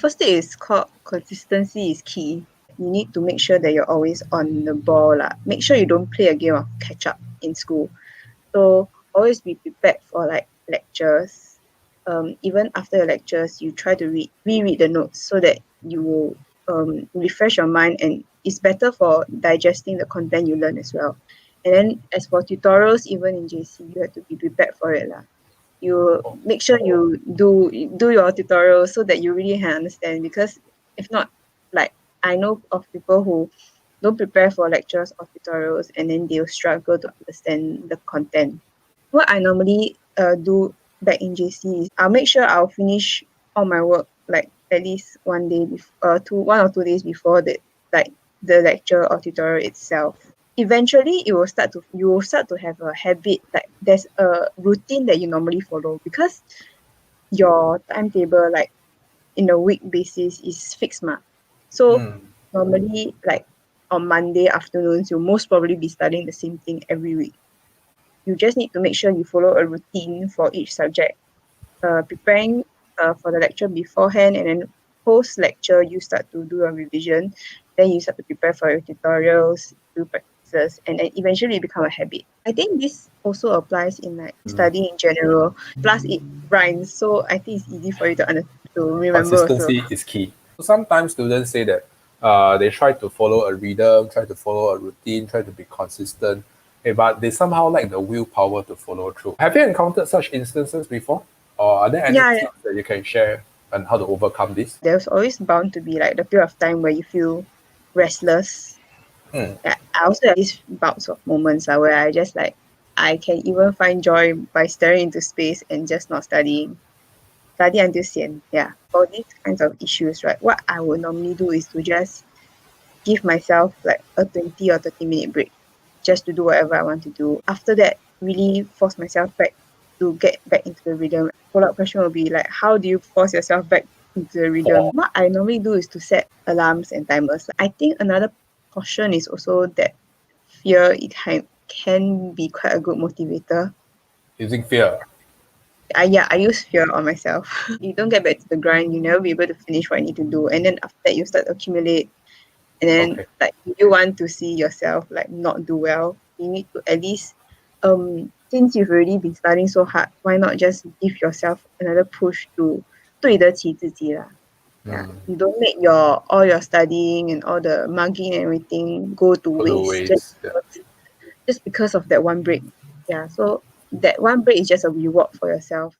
first tip is called consistency is key. You need to make sure that you're always on the ball lah. Make sure you don't play a game of catch up in school. So always be prepared for like lectures. Even after the lectures, you try to reread the notes so that you will refresh your mind, and it's better for digesting the content you learn as well. And then as for tutorials, even in JC, you have to be prepared for it lah. You make sure you do your tutorials so that you really can understand, because if not, like I know of people who don't prepare for lectures or tutorials and then they'll struggle to understand the content. What I normally do back in JC is I'll make sure I'll finish all my work like at least 1 day before, 1 or 2 days before the lecture or tutorial itself. Eventually you will start to have a habit, like there's a routine that you normally follow, because your timetable like in a week basis is fixed ma. So normally like on Monday afternoons you'll most probably be studying the same thing every week. You just need to make sure you follow a routine for each subject, preparing for the lecture beforehand, and then post lecture you start to do a revision, then you start to prepare for your tutorials, do practices, and then eventually become a habit. I think this also applies in like studying in general, plus it rhymes, so I think it's easy for you to remember. Consistency is key. Sometimes students say that they try to follow a rhythm, try to follow a routine, try to be consistent, but they somehow lack the willpower to follow through. Have you encountered such instances before? Or are there any tips that you can share on how to overcome this? There's always bound to be like the period of time where you feel restless. I also have these bouts of moments where I just like, I can even find joy by staring into space and just not studying. Study until sian. Yeah. For these kinds of issues, right, what I would normally do is to just give myself like a 20 or 30-minute break just to do whatever I want to do. After that, really force myself back to get back into the rhythm. Follow-up question will be like, how do you force yourself back into the rhythm? What I normally do is to set alarms and timers. I think another portion is also that fear, it can be quite a good motivator. Using fear? I use fear on myself. You don't get back to the grind, you never be able to finish what you need to do. And then after that, you start to accumulate. And then like you want to see yourself like not do well, you need to at least since you've already been studying so hard, why not just give yourself another push to 对得起自己啦. Yeah. You don't make all your studying and all the mugging and everything go to waste just because of that one break. Yeah. So that one break is just a reward for yourself.